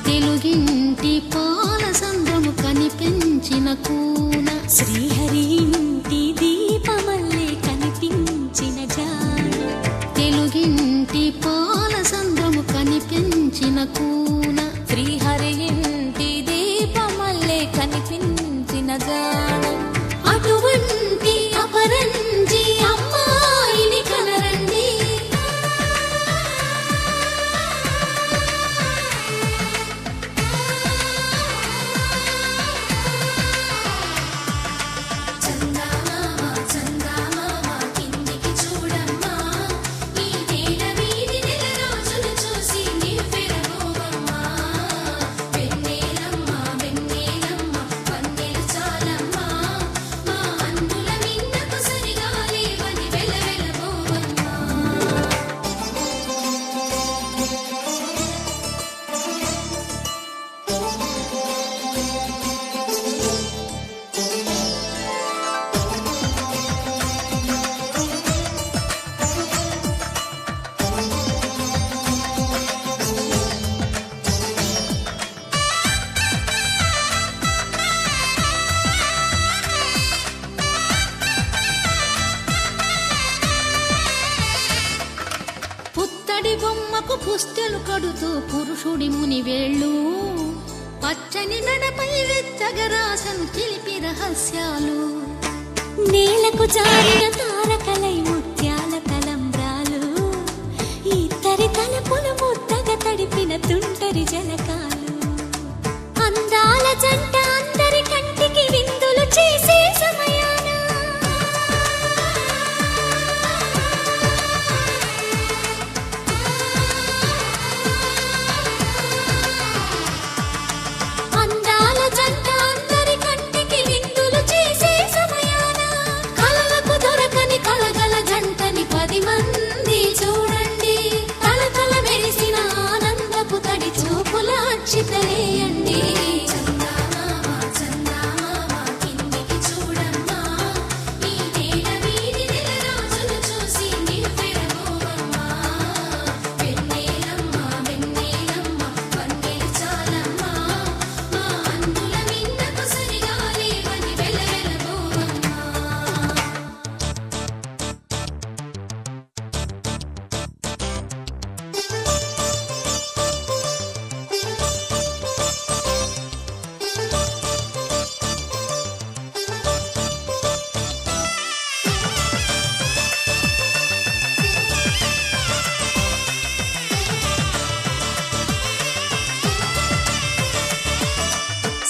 తెలుగింటి పాల సంద్రము కనిపించిన కూన శ్రీహరి ఇంటి దీపమల్లే కనిపించిన జాడ తెలుగింటి పాల సంద్రము కనిపించిన కూన శ్రీహరి ఇంటి దీపమల్లే కనిపించిన జాడ అటువంటి అపరంజి అమ్మాయిని కనరండి పుత్తడి బొమ్మకు పుస్తెలు కడుతూ పురుషుడి ముని వేళ్ళు పచ్చని నడపై వెచ్చగరాసను చిలిపి రహస్యాలు నేలకు జారిన తారకలై ముత్యాల తలంబ్రాలు ఇద్దరి తలపులు ముద్దగా తడిపిన తుంటరి జలకాలు అందాల జంట అందరి కంటికి విందులు చేసే సమయాన అందాల జంట అందరి కంటికి విందులు చేసే సమయాన కలలకు దొరకని కలగల జంటని 10 మంది చూడండి కలకల మెరిసిన ఆనందపు తడి చూపుల అక్షితలేయండి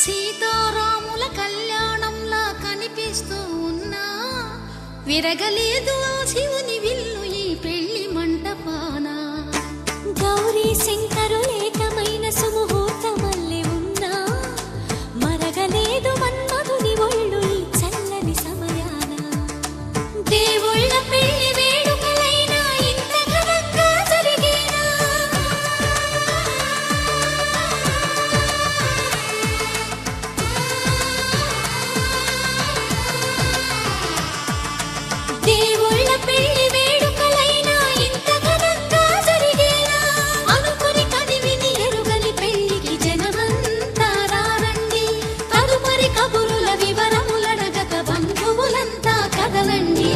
సీతారాముల కళ్యాణంలా కనిపిస్తూ ఉన్నా విరగలేదు ఆ శివుని విల్లు ఈ పెళ్లి మంటపాన గౌరీ శంకరులేకమైన సుముహూర్తమల్లె ఉన్నా మరగలేదు మన్మధుని ఒళ్ళు ఈ చల్లని సమయాన దేవుళ్ళ పెళ్లి వేడుకలైనా ఇంత ఘనంగా జరిగేనా దేవుళ్ళ పెళ్లి వేడుకలైనా ఇంత ఘనంగా జరిగేనా అనుకుని కదివిని ఎరుగని పెళ్లికి జనమంతా రారండి తదుపరి కబురుల వివరములడగక బంధువులంతా కదలండి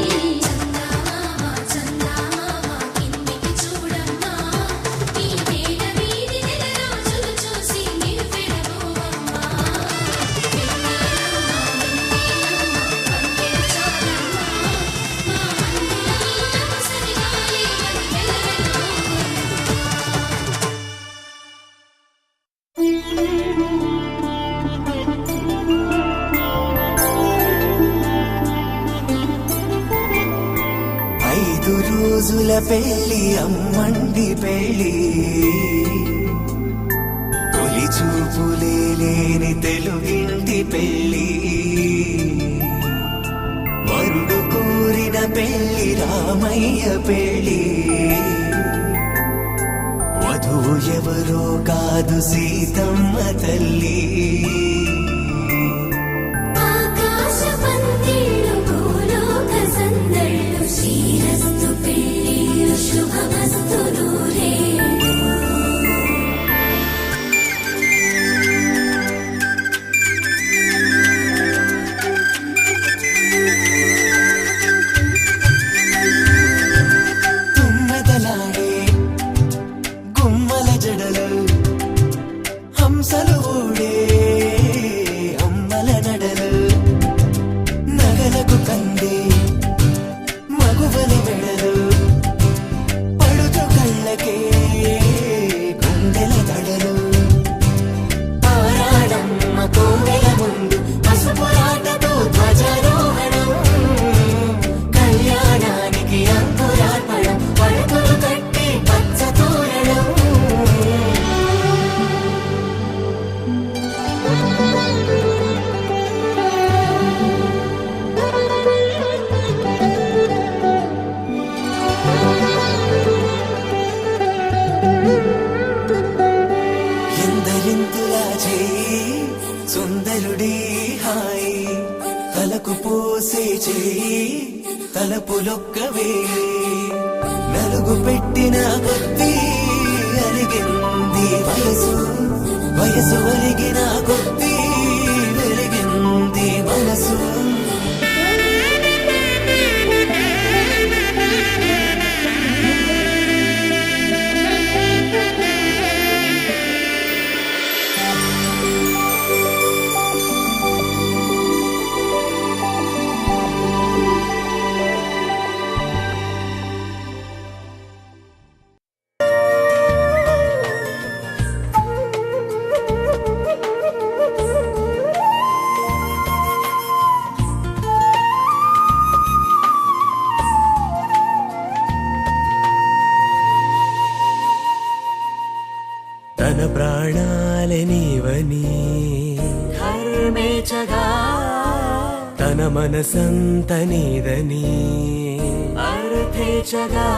రోజుల పెళ్లి అమ్మండి పెళ్లి తొలి చూపులే లేని తెలుగింటి పెళ్లి వరుడు కోరిన పెళ్లి రామయ్య పెళ్లి వధువు ఎవరో కాదు సీతమ్మ తల్లి చేయి సుందరుడి హాయి తలకు పోసే చేయి తలపులొక్కవే నలుగు పెట్టిన కొద్దీ అలిగింది వయసు వయసు ఒలిగిన కొద్దీ వెలిగింది మనసు తన ప్రాణాలే నీవని హర్మేచగా తన మనసంత నీదని అర్థేచగా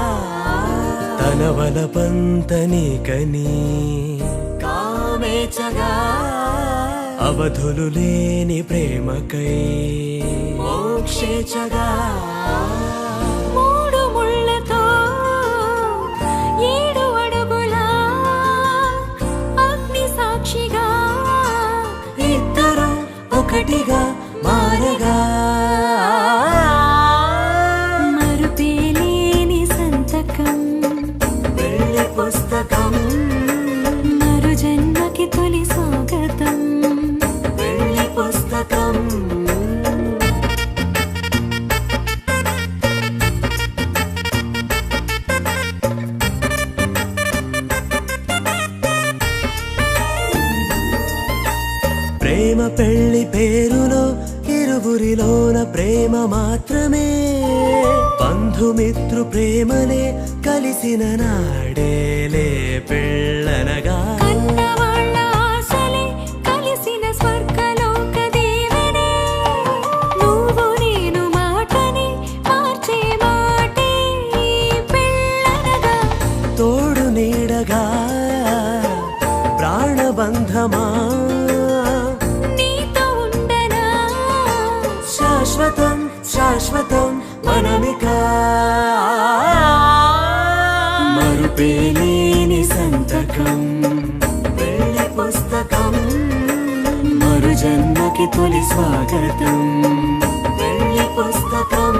తన వలపంత నీకని కామేచగా అవధులు లేని ప్రేమకై మోక్షేచగా మూడు ముళ్ళతో 7 అడుగుల అగ్ని సాక్షిగా ఇద్దరు ఒకటిగా మారగా మరుపేలేని సంతకం వెళ్ళి పుస్తకం మరు జన్మకి తొలి స్వాగతం వెళ్ళి పుస్తకం ప్రేమ పెళ్లి పేరులో ఇరువురిలోన ప్రేమ మాత్రమే బంధుమిత్రు ప్రేమనే కలిసిన నాడేలే పెళ్ళనగా కన్నవాళ్ళ ఆశలే కలిసిన స్వర్గలోక దేవనే నువ్వు నేను మాటని మార్చే మాటే పెళ్ళనగా తోడు నీడగా ప్రాణబంధమా నీతో ఉండనా శాశ్వతం శాశ్వతం మనమిక మరుపేలేని సంతకం వెళ్ళి పుస్తకం మరు జన్మకి తొలి స్వాగతం వెళ్ళి పుస్తకం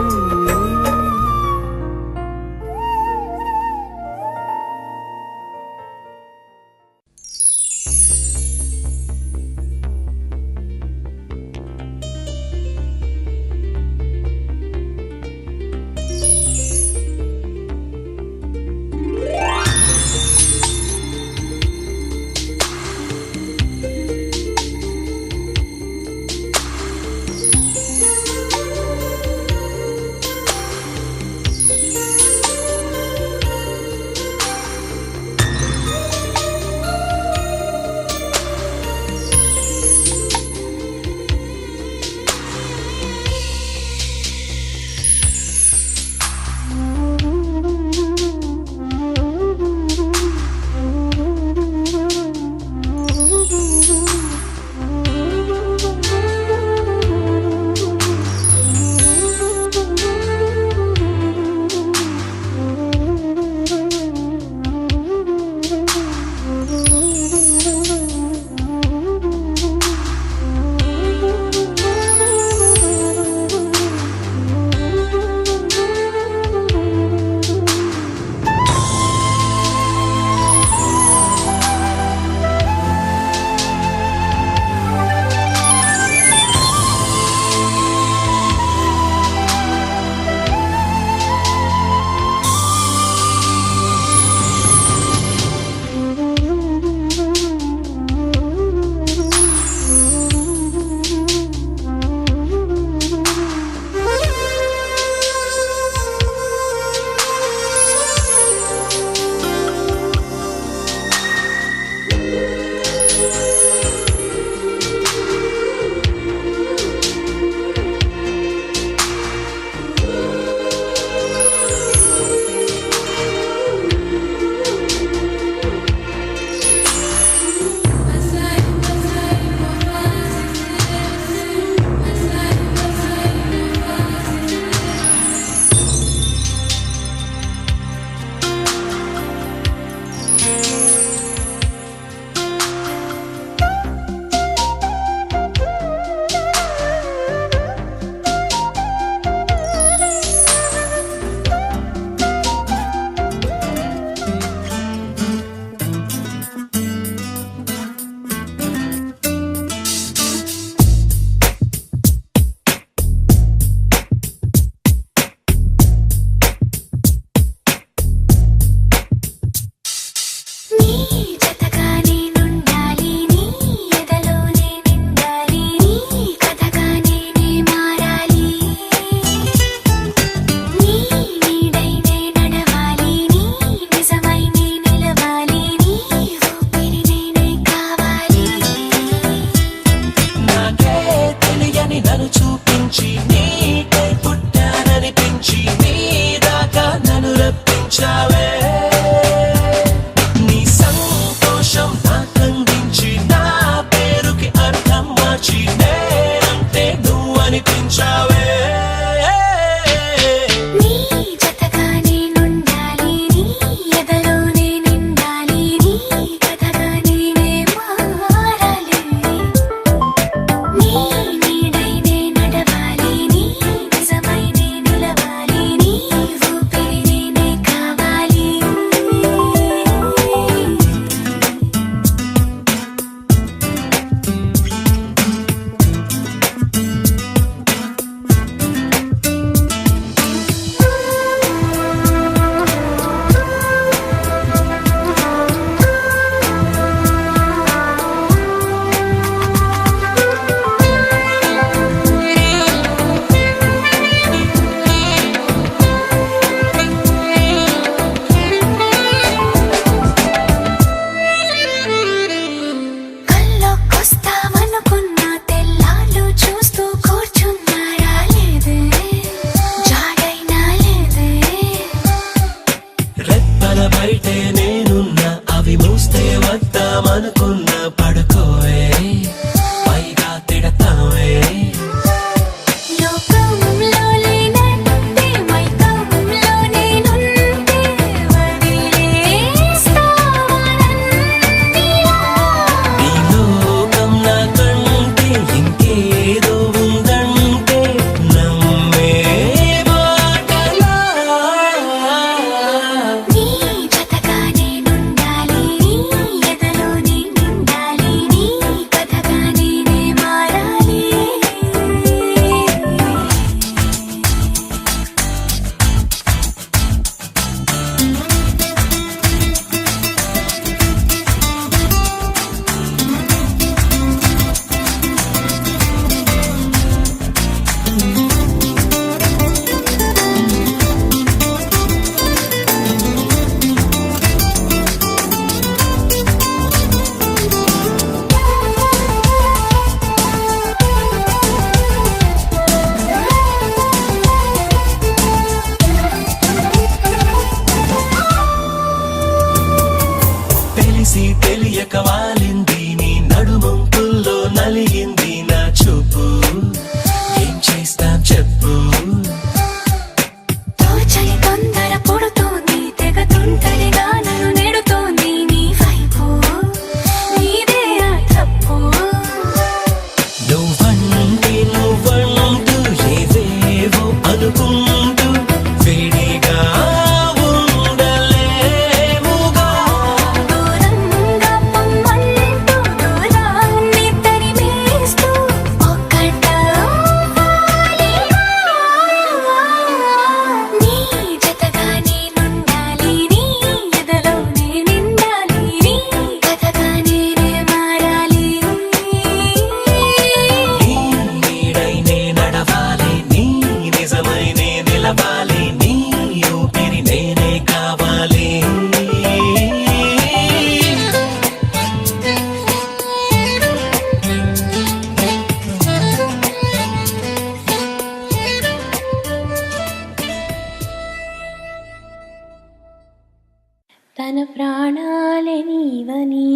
పడుకుందామనుకున్న పడుకోవే పైగా తిడతావే లోకంలో లేనంటే మైకంలో నేనుంటే వదిలేస్తావా నన్నిలా? ఈ లోకం నాకంటే ఇంకేదో ఉందంటే నమ్మే మాటలా నీ జతగా నేనుండాలి, నీ ఎదలో నేనుండాలి, నీ కథగా నేనే మారాలి. తెలిసి తెలియక వాలింది నీ నడుమంపుల్లో నలిగింది నా చూపు ఏం చేస్తాం చెప్పు తోచని తొందర పుడుతోంది, తెగ తుంటరిగా నన్ను నెడుతోంది నీ వైపు. నీదే ఆ తప్పు. నువ్వంటూ ఏవేవో అనుకుంటూ వేడిగా ఉండలేముగా దూరంగా పొమ్మంటూ దూరాన్ని తరిమేస్తూ ఒక్కటవ్వాలిగా. నీ జతగా నేనుండాలి, నీ ఎదలో నేనుండాలి, నీ కథగా నేనే మారాలి. నీ నీడైనే నడవాలి నీ నిజమైనే నిలవాలి నీ ఊపిరి నేనే కావాలి తన ప్రాణాలే నీవని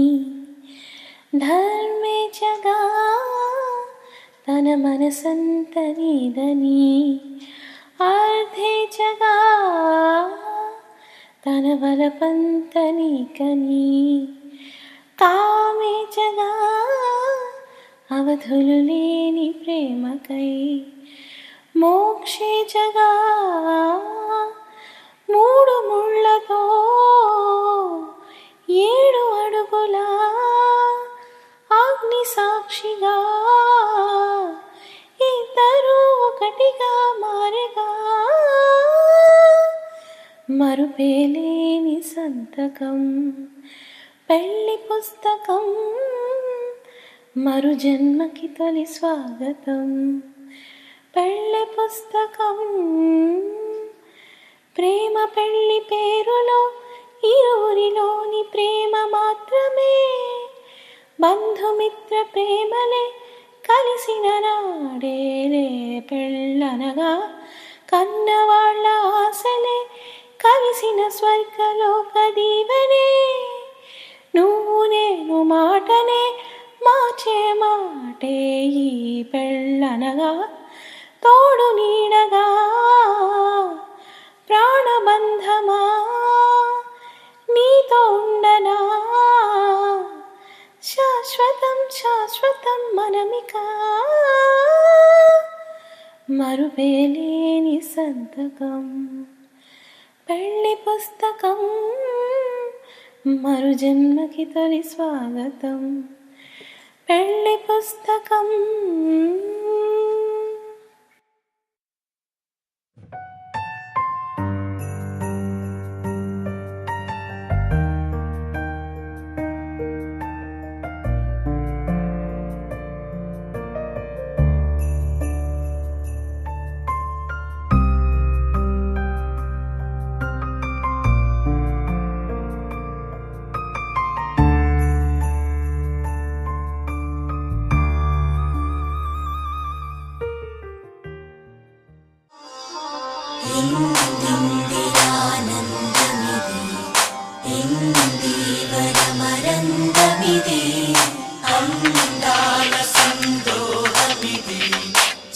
ధర్మేచగా, తన మనసంత నీదని అర్థేచగా, తన వలపంత నీకని కామేచగా, అవధులు లేని ప్రేమకై మోక్షేచగా, మూడు ముళ్ళతో 7 అడుగుల అగ్ని సాక్షిగా ఇద్దరు ఒకటిగా మారగా, మరుపేలేని సంతకం పెళ్లి పుస్తకం, మరు జన్మకి తొలి స్వాగతం. పెళ్లి పుస్తకం ప్రేమ పెళ్లి పేరులో ఇరువురిలోని ప్రేమ మాత్రమే, బంధుమిత్ర ప్రేమలే కలిసిన నాడేలే పెళ్ళనగా, కన్నవాళ్ళ ఆశలే కలిసిన స్వర్గలోక దీవెనే. నువ్వు నేను మాటనే మార్చే మాటే ఈ పెళ్ళనగా, తోడు నీడగా ప్రాణబంధమా నీతో ఉండనా, శాశ్వతం శాశ్వతం మనమిక. మరుపేలేని సంతకం పెళ్లి పుస్తకం, మరు జన్మకి తొలి స్వాగతం. పెళ్లి పుస్తకం. సందోహమిది అందాల సందోహమిది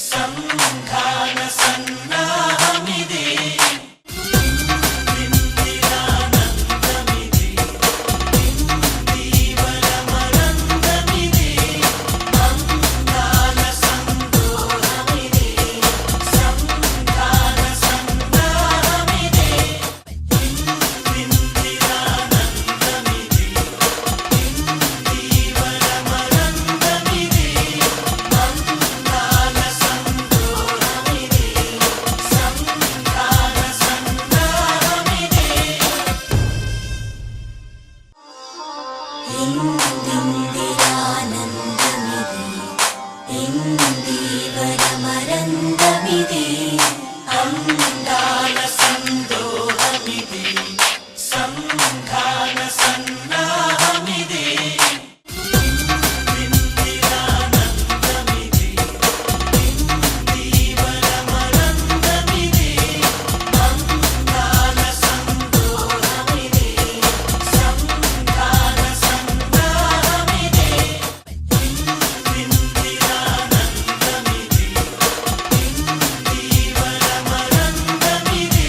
సంధాన సన్నాహమిది ఇందిరానందమిది ఇందీవరమనందమిది అందాల సందోహమిది సంధాన సన్నాహమిది ఇందిరానందమిది ఇందీవరమనందమిది అందాల సందోహమిది సంధాన సన్నాహమిది ఇందిరానందమిది ఇందీవరమరందమిది అందాల సందోహమిది సంధాన సన్నాహమిది ఇందిరానందమిది ఇందీవరమనందమిది అందాల సందోహమిది సంధాన సన్నాహమిది ఇందిరానందమిది ఇందీవరమనందమిది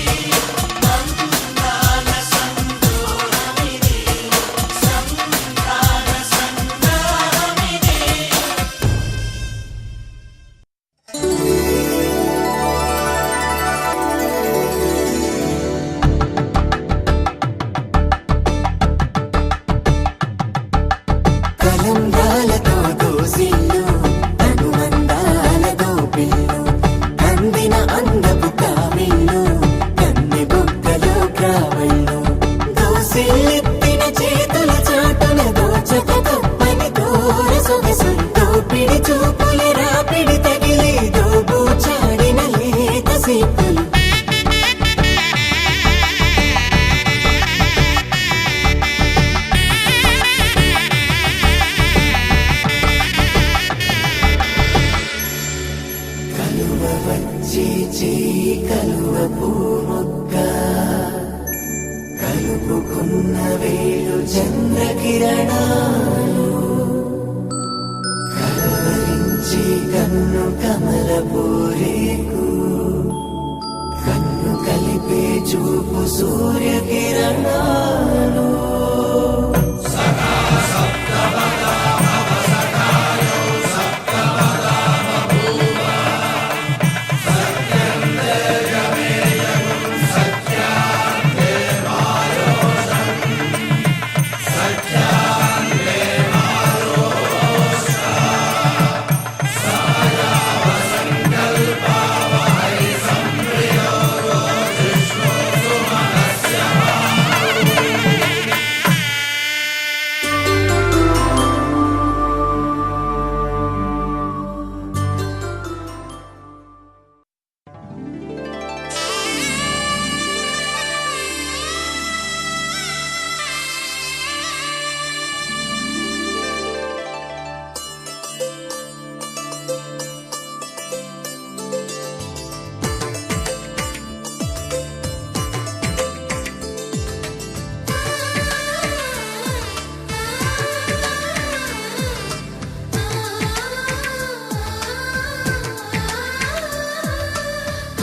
అందాల సందోహమిది సంధాన సన్నాహమిది కలంబ్రాలతో దోసిల్లు అనుమందాలతో పిల్లు అందిన అందపు కావిళ్ళు కన్నె బొక్కలో క్రావళ్ళు దోసిల్లెత్తిన చేతుల చాటున దోచక తప్పని దూర సొగసులు దోపిడి చూపుల రాపిడి తగిలి దోబూచాడిన లేత సీపులు కలువ వచ్చి చేయి కలువ పూమొక్క కలుపుకున్న వేలు చంద్రకిరణాలు కలవరించి కన్ను కమల పూరేకు కన్ను కలిపే చూపు సూర్యకిరణాలు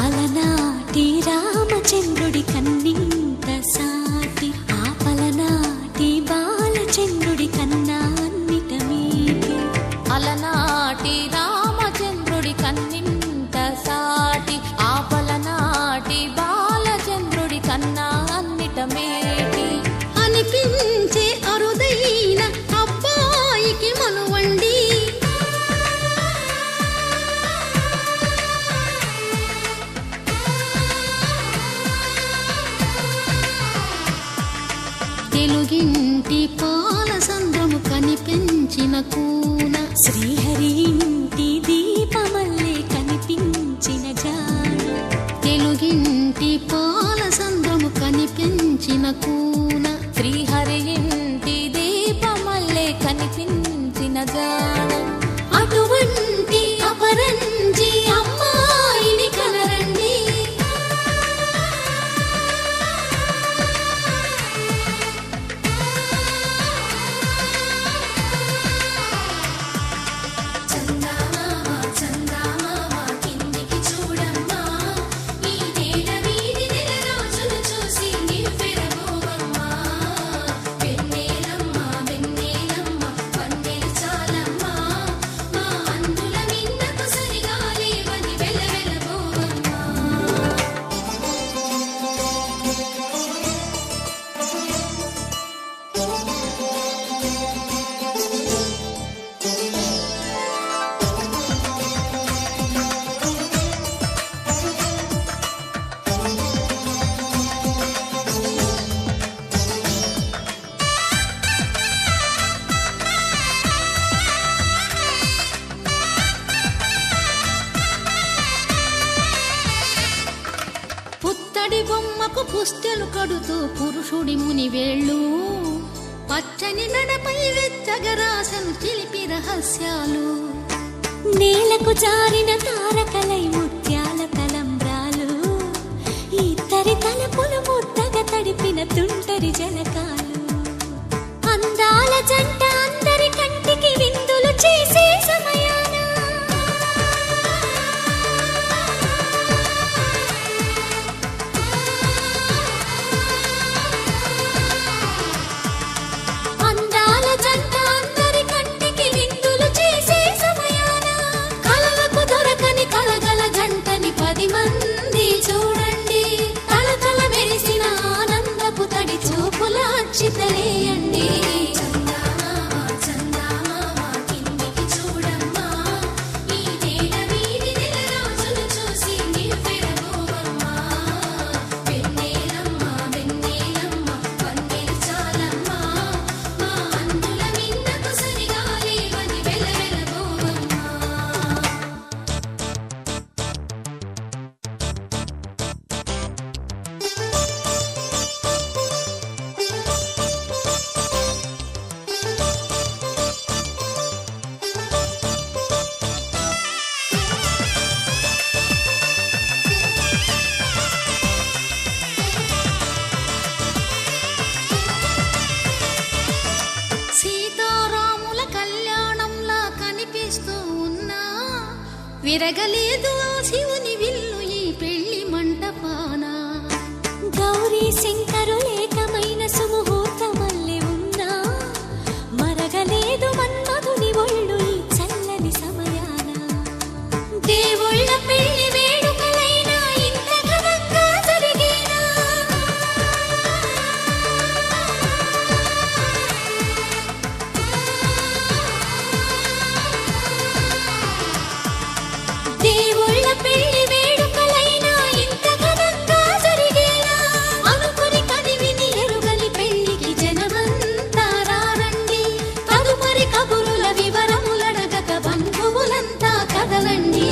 అలనాటి రామచంద్రుడి కన్నింత సాటి ఆపలనాటి బాలచంద్రుడి కన్నా అన్నిట మీటి అలనాటి రామచంద్రుడి కన్నింత సాటి ఆపలనాటి బాలచంద్రుడి కన్నా అన్నిట మేటి అనిపించే అరుదైన అబ్బాయికి మనువండి తెలుగింటి పాల సంద్రము కనిపించిన కూన శ్రీహరి ఇంటి దీపమల్లే కనిపించిన జాడ తెలుగింటి పాల సంద్రము కనిపించిన కూన శ్రీహరి ఇంటి దీపమల్లే కనిపించిన జాడ అటువంటి అపరంజి అమ్మాయిని కనరండి పసుపు పుస్తెలు కడుతూ పురుషుడి ముని వేళ్ళు పచ్చని నడపై వెచ్చగరాసను చిలిపి రహస్యాలు నేలకు జారిన తారకలై ముత్యాల తలంబ్రాలు ఇద్దరి తలపులు ముద్దగా తడిపిన తుంటరి జలకాలు అందాల జంట అందరి కంటికి విందులు చేసే సమయాన అందాల జంట అందరి కంటికి విందులు చేసే సమయాన కలలకు దొరకని కలగల జంటని 10 మంది చూడండి తలతల మెరిసిన ఆనందపు తడి చూపుల అచ్చితలేయండి సీతారాముల కళ్యాణంలా కనిపిస్తూ ఉన్నా విరగలేదు ఆ శివుని విల్లు ఈ పెళ్లి మంటపాన గౌరీ శంకరులేకమైన సుముహూర్తమల్లె ఉన్నా మరగలేదు మన్మధుని ఒళ్ళు ఈ చల్లని సమయాన దేవుళ్ళ పెళ్లి వేడుకలైనా ఇంత ఘనంగా జరిగేనా దేవుళ్ళ పెళ్లి వేడుకలైనా ఇంత ఘనంగా జరిగేనా అనుకుని కదివిని ఎరుగని పెళ్లికి జనమంతా రారండి తదుపరి కబురుల వివరములడగక బంధువులంతా కదలండి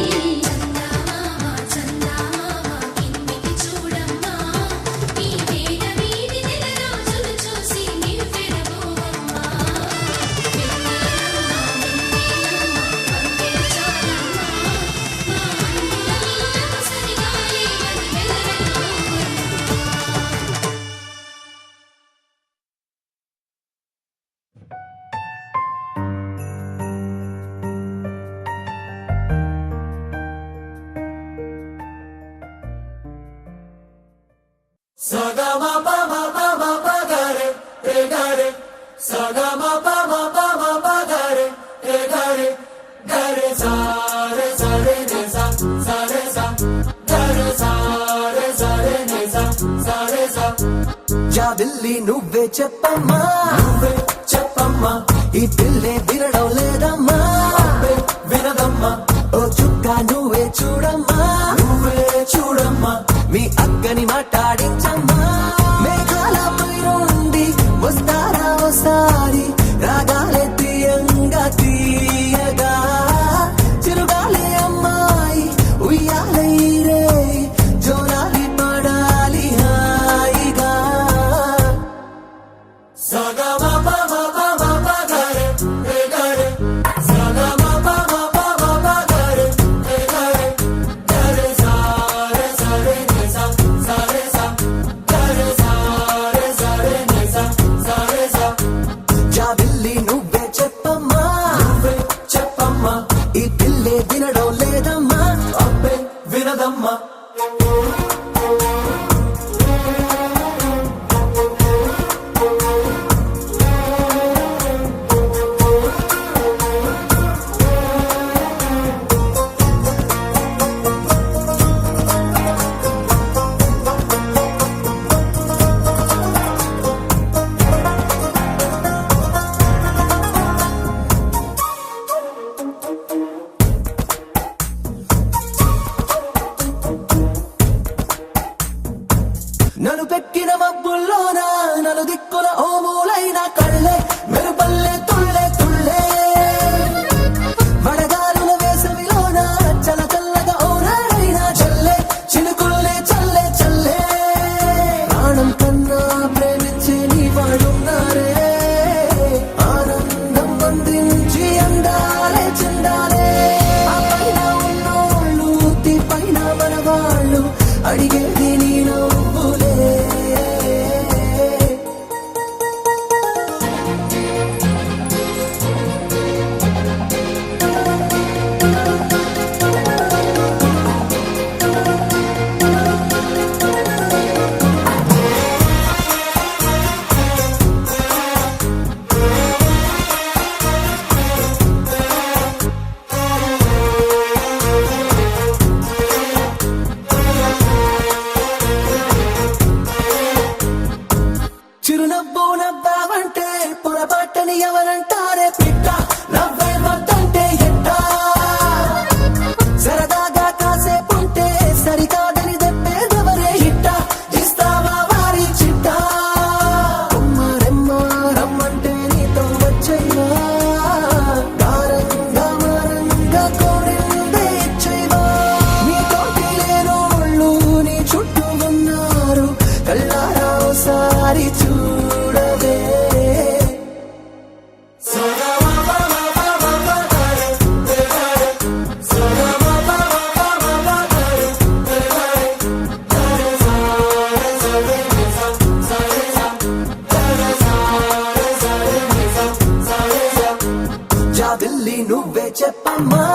Saga ma pa ma pa ga re saga ma pa ma pa ga re sa re ne sa re sa ga re ne sa re sa జాబిల్లి నువ్వే చెప్పమ్మా ఈ పిల్లే వినడం లేదమ్మా వినదమ్మా ఓ చుక్క నువ్వే చూడమ్మా మీ అక్కని మాట్లాడించమ్మా మేఘాలపై నుండి వస్తారా ఒకసారి రాగాలే తీయగా చిరుగాలే అమ్మాయి ఉయ్యాలే రే జోరాలి పడాలి హాయిగా saga ma pa ga re saga ma pa ga re చెప్పమ్మా